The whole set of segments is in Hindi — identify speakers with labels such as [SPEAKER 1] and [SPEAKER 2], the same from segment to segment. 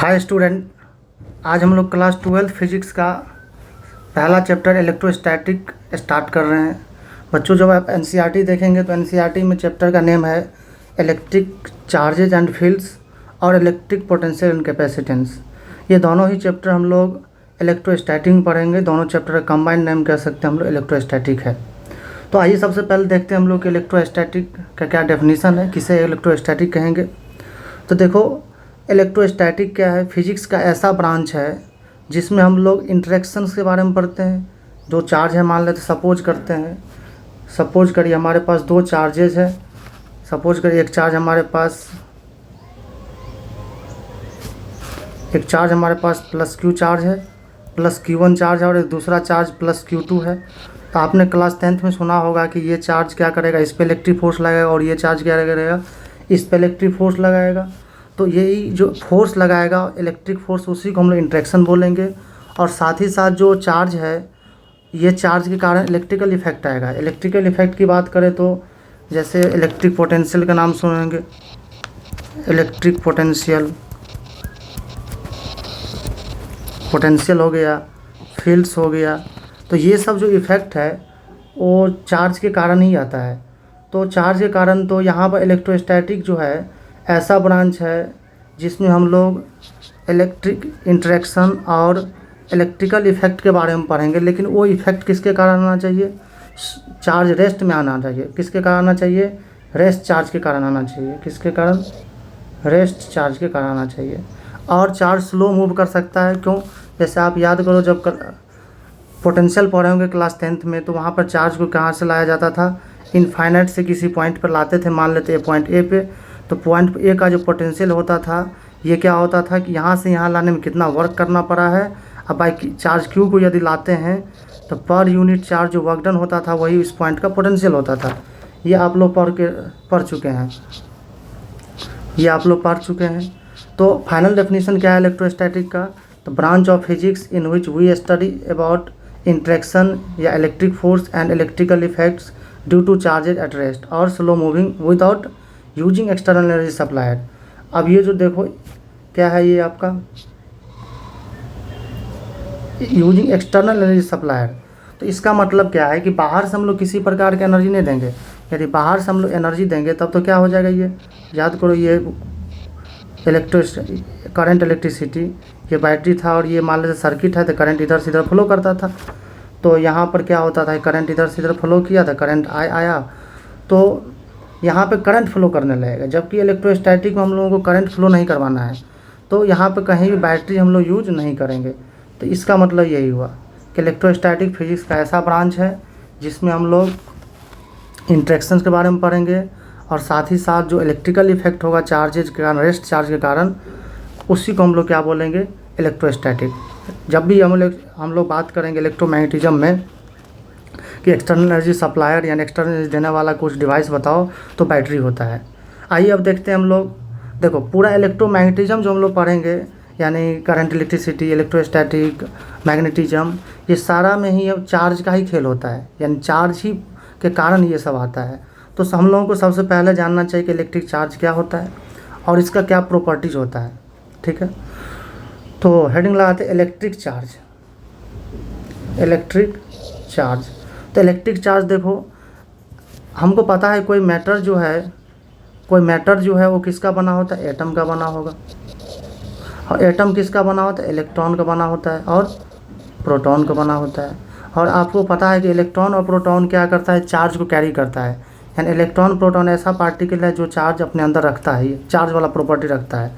[SPEAKER 1] हाय स्टूडेंट, आज हम लोग क्लास 12 फिजिक्स का पहला चैप्टर इलेक्ट्रोस्टैटिक स्टार्ट कर रहे हैं। बच्चों, जब आप एनसीईआरटी देखेंगे तो एनसीईआरटी में चैप्टर का नेम है इलेक्ट्रिक चार्जेज एंड फील्ड्स और इलेक्ट्रिक पोटेंशियल एंड कैपेसिटेंस। ये दोनों ही चैप्टर हम लोग इलेक्ट्रोस्टैटिक में पढ़ेंगे। दोनों चैप्टर का कंबाइंड नेम कह सकते हैं हम लोग इलेक्ट्रोस्टैटिक है। तो आइए सबसे पहले देखते हैं हम लोग इलेक्ट्रोस्टैटिक का क्या डेफिनेशन है, किसे इलेक्ट्रोस्टैटिक कहेंगे। तो देखो, इलेक्ट्रोस्टैटिक क्या है? फिजिक्स का ऐसा ब्रांच है जिसमें हम लोग इंटरेक्शंस के बारे में पढ़ते हैं। दो चार्ज है, मान लेते सपोज करते हैं, सपोज करिए हमारे पास दो चार्जेज है। सपोज करिए एक चार्ज हमारे पास प्लस क्यू चार्ज है, प्लस Q1 चार्ज है, और एक दूसरा चार्ज प्लस Q2 है। तो आपने क्लास 10th में सुना होगा कि ये चार्ज क्या करेगा, इस पर इलेक्ट्रिक फोर्स लगाएगा, और ये चार्ज क्या करेगा, इस पर इलेक्ट्रिक फोर्स लगाएगा। तो यही जो फोर्स लगाएगा इलेक्ट्रिक फोर्स, उसी को हम लोग इंटरेक्शन बोलेंगे। और साथ ही साथ जो चार्ज है, ये चार्ज के कारण इलेक्ट्रिकल इफेक्ट आएगा। इलेक्ट्रिकल इफेक्ट की बात करें तो जैसे इलेक्ट्रिक पोटेंशियल का नाम सुनेंगे, इलेक्ट्रिक पोटेंशियल हो गया, फील्ड्स हो गया। तो ये सब जो इफ़ेक्ट है वो चार्ज के कारण ही आता है। तो चार्ज के कारण, तो यहाँ पर इलेक्ट्रोस्टैटिक जो है ऐसा ब्रांच है जिसमें हम लोग इलेक्ट्रिक इंटरेक्शन और इलेक्ट्रिकल इफेक्ट के बारे में पढ़ेंगे। लेकिन वो इफेक्ट किसके कारण आना चाहिए? चार्ज रेस्ट में आना चाहिए। किसके कारण आना चाहिए? रेस्ट चार्ज के कारण आना चाहिए। किसके कारण? रेस्ट चार्ज के कारण आना चाहिए। और चार्ज स्लो मूव कर सकता है। क्यों? जैसे आप याद करो, जब पोटेंशियल पढ़े होंगे क्लास 10th में, तो वहाँ पर चार्ज को कहाँ से लाया जाता था? इनफाइनाइट से किसी पॉइंट पर लाते थे। मान लेते पॉइंट ए पे, तो पॉइंट ए का जो पोटेंशियल होता था, ये क्या होता था कि यहाँ से यहाँ लाने में कितना वर्क करना पड़ा है। अब बाई चार्ज क्यू को यदि लाते हैं तो पर यूनिट चार्ज जो वर्क डन होता था वही इस पॉइंट का पोटेंशियल होता था। ये आप लोग पढ़ चुके हैं। तो फाइनल डेफिनेशन क्या है इलेक्ट्रोस्टैटिक का? तो branch of physics in which we study about interaction या electric force and electrical effects due to charges at rest और slow moving without using external energy supplier. अब ये जो देखो क्या है, ये आपका यूजिंग एक्सटर्नल एनर्जी सप्लायर। तो इसका मतलब क्या है कि बाहर से हम लोग किसी प्रकार की एनर्जी नहीं देंगे। यदि बाहर से हम लोग एनर्जी देंगे तब तो क्या हो जाएगा, ये याद करो, ये करंट इलेक्ट्रिसिटी, ये बैटरी था और ये मान लेते सर्किट है, तो करंट इधर से इधर फ्लो करता था। तो यहाँ पर क्या होता था, करंट इधर से इधर फ्लो किया था, करंट आया तो यहाँ पे करंट फ्लो करने लगेगा। जबकि इलेक्ट्रोस्टैटिक में हम लोगों को करंट फ्लो नहीं करवाना है, तो यहाँ पे कहीं भी बैटरी हम लोग यूज नहीं करेंगे। तो इसका मतलब यही हुआ कि इलेक्ट्रोस्टैटिक फिजिक्स का ऐसा ब्रांच है जिसमें हम लोग इंटरेक्शंस के बारे में पढ़ेंगे, और साथ ही साथ जो इलेक्ट्रिकल इफेक्ट होगा चार्जेज के कारण, रेस्ट चार्ज के कारण, उसी को हम लोग क्या बोलेंगे, इलेक्ट्रोस्टैटिक। जब भी हम लोग बात करेंगे इलेक्ट्रोमैग्नेटिज्म में कि एक्सटर्नल एनर्जी सप्लायर यानी एक्सटर्नल एनर्जी देने वाला कुछ डिवाइस बताओ, तो बैटरी होता है। आइए अब देखते हैं हम लोग। देखो, पूरा इलेक्ट्रोमैग्नेटिज्म जो हम लोग पढ़ेंगे, यानी करंट इलेक्ट्रिसिटी, इलेक्ट्रोस्टैटिक, मैग्नेटिज्म, ये सारा में ही अब चार्ज का ही खेल होता है, यानी चार्ज ही के कारण ये सब आता है। तो हम लोगों को सबसे पहले जानना चाहिए कि इलेक्ट्रिक चार्ज क्या होता है और इसका क्या प्रॉपर्टीज होता है। ठीक है, तो हेडिंग लगाते हैं इलेक्ट्रिक चार्ज। तो इलेक्ट्रिक चार्ज देखो, हमको पता है कोई मैटर जो है वो किसका बना होता है? एटम का बना होगा। और एटम किसका बना होता है? इलेक्ट्रॉन का बना होता है और प्रोटॉन का बना होता है। और आपको पता है कि इलेक्ट्रॉन और प्रोटॉन क्या करता है? चार्ज को कैरी करता है। यानी इलेक्ट्रॉन प्रोटॉन ऐसा पार्टिकल है जो चार्ज अपने अंदर रखता है, ये चार्ज वाला प्रॉपर्टी रखता है।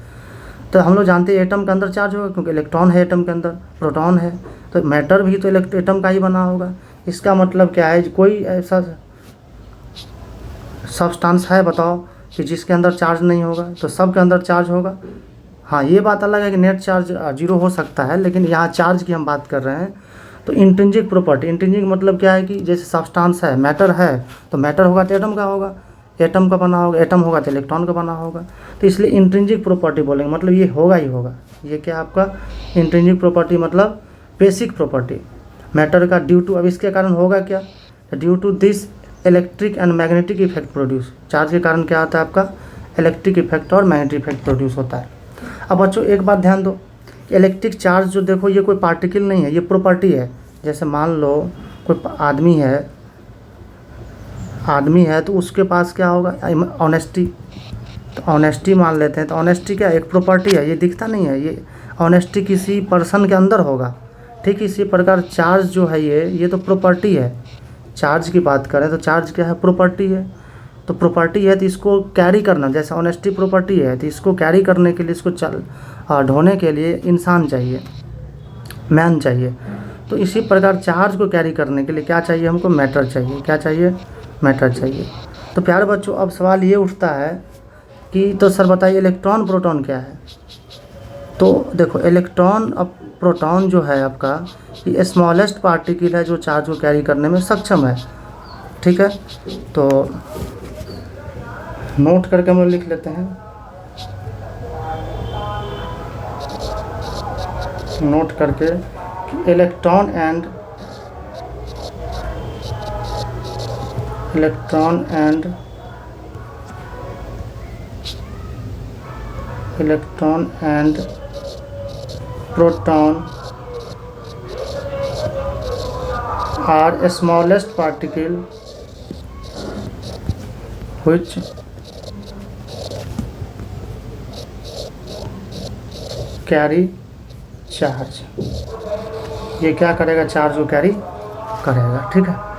[SPEAKER 1] तो हम लोग जानते हैं एटम के अंदर चार्ज होगा क्योंकि इलेक्ट्रॉन है, एटम के अंदर प्रोटॉन है, तो मैटर भी तो एटम का ही बना होगा। इसका मतलब क्या है, कोई ऐसा सब्सटेंस है बताओ कि जिसके अंदर चार्ज नहीं होगा? तो सब के अंदर चार्ज होगा। हाँ, ये बात अलग है कि नेट चार्ज 0 हो सकता है, लेकिन यहाँ चार्ज की हम बात कर रहे हैं। तो इंट्रिंसिक प्रॉपर्टी, इंट्रिंसिक मतलब क्या है कि जैसे सब्सटेंस है, मैटर है, तो मैटर होगा तो एटम का होगा, एटम का बना होगा, एटम होगा तो इलेक्ट्रॉन का बना होगा। तो इसलिए इंट्रिंसिक प्रॉपर्टी बोलेंगे, मतलब ये होगा ही होगा। ये क्या आपका इंट्रिंसिक प्रॉपर्टी, मतलब बेसिक प्रॉपर्टी मैटर का, ड्यू टू, अब इसके कारण होगा क्या, due to this electric and magnetic effect produce. Charge के कारण क्या आता है आपका? इलेक्ट्रिक इफेक्ट और मैग्नेटिक इफेक्ट प्रोड्यूस होता है। अब बच्चों एक बात ध्यान दो, इलेक्ट्रिक चार्ज जो देखो ये कोई पार्टिकल नहीं है, ये प्रॉपर्टी है। जैसे मान लो कोई आदमी है तो उसके पास क्या होगा, ऑनेस्टी। तो ऑनेस्टी मान लेते हैं, तो ऑनेस्टी क्या एक प्रॉपर्टी है, ये दिखता नहीं है, ये ऑनेस्टी किसी पर्सन के अंदर होगा। ठीक इसी प्रकार चार्ज जो है ये तो प्रॉपर्टी है। चार्ज की बात करें तो चार्ज क्या है, प्रॉपर्टी है। तो प्रॉपर्टी है तो इसको कैरी करना, जैसे ऑनेस्टी प्रॉपर्टी है तो इसको कैरी करने के लिए, इसको ढोने के लिए इंसान चाहिए, मैन चाहिए। तो इसी प्रकार चार्ज को कैरी करने के लिए क्या चाहिए हमको, मैटर चाहिए। क्या चाहिए, मैटर चाहिए। तो प्यारे बच्चों अब सवाल ये उठता है कि तो सर बताइए इलेक्ट्रॉन प्रोटॉन क्या है। तो देखो इलेक्ट्रॉन अब प्रोटॉन जो है आपका, ये स्मॉलेस्ट पार्टिकल है जो चार्ज को कैरी करने में सक्षम है। ठीक है, तो नोट करके हम लोग लिख लेते हैं, नोट करके electron and proton are smallest particle which carry charge। ये क्या करेगा, चार्ज को कैरी करेगा। ठीक है।